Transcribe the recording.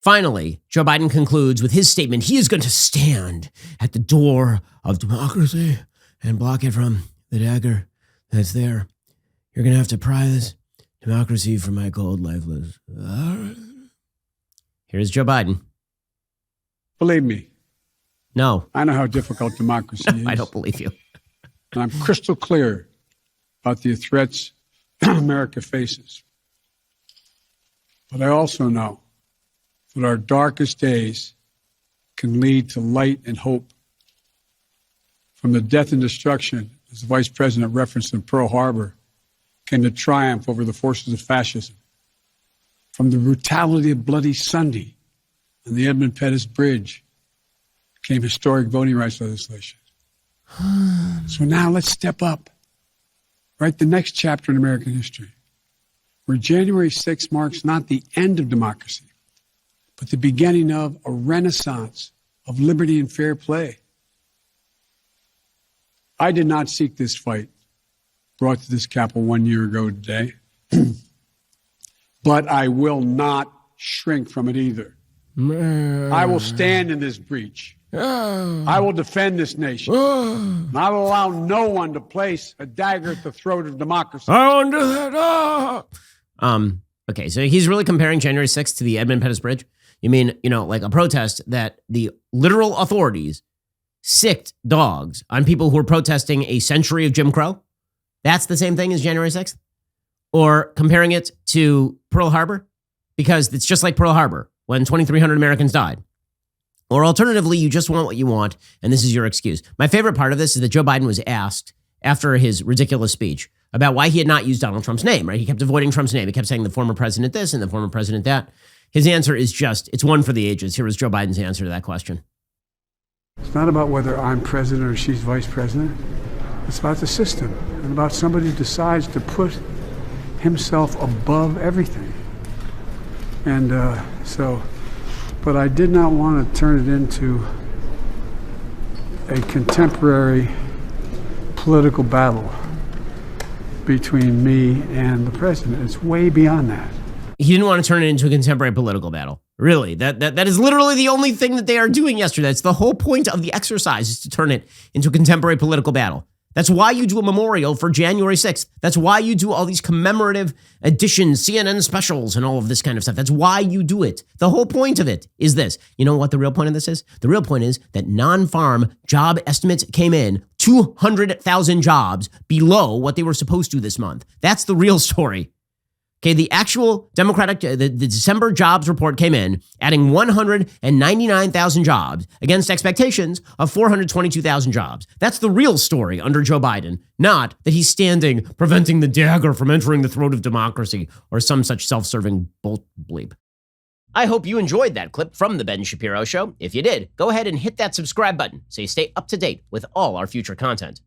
Finally, Joe Biden concludes with his statement. He is going to stand at the door of democracy and block it from the dagger that's there. You're going to have to pry this democracy from my cold, lifeless. Here's Joe Biden. Believe me. No. I know how difficult democracy is. I don't believe you. And I'm crystal clear about the threats America faces. But I also know that our darkest days can lead to light and hope. From the death and destruction, as the Vice President referenced in Pearl Harbor, came the triumph over the forces of fascism. From the brutality of Bloody Sunday on the Edmund Pettus Bridge came historic voting rights legislation. So now let's step up, write the next chapter in American history, where January 6th marks not the end of democracy, but the beginning of a renaissance of liberty and fair play. I did not seek this fight brought to this Capitol 1 year ago today, but I will not shrink from it either. I will stand in this breach. I will defend this nation. And I will allow no one to place a dagger at the throat of democracy. I won't do that. Okay, so he's really comparing January 6th to the Edmund Pettus Bridge? You mean, like a protest that the literal authorities sicked dogs on people who were protesting a century of Jim Crow? That's the same thing as January 6th? Or comparing it to Pearl Harbor? Because it's just like Pearl Harbor when 2,300 Americans died. Or alternatively, you just want what you want, and this is your excuse. My favorite part of this is that Joe Biden was asked after his ridiculous speech about why he had not used Donald Trump's name, right? He kept avoiding Trump's name. He kept saying the former president this and the former president that. His answer is it's one for the ages. Here was Joe Biden's answer to that question. It's not about whether I'm president or she's vice president. It's about the system and about somebody who decides to put himself above everything. And but I did not want to turn it into a contemporary political battle between me and the president. It's way beyond that. He didn't want to turn it into a contemporary political battle. Really, that is literally the only thing that they are doing yesterday. That's the whole point of the exercise, is to turn it into a contemporary political battle. That's why you do a memorial for January 6th. That's why you do all these commemorative editions, CNN specials, and all of this kind of stuff. That's why you do it. The whole point of it is this. You know what the real point of this is? The real point is that non-farm job estimates came in 200,000 jobs below what they were supposed to this month. That's the real story. Okay, the actual the December jobs report came in, adding 199,000 jobs against expectations of 422,000 jobs. That's the real story under Joe Biden, not that he's standing preventing the dagger from entering the throat of democracy or some such self-serving bleep. I hope you enjoyed that clip from The Ben Shapiro Show. If you did, go ahead and hit that subscribe button so you stay up to date with all our future content.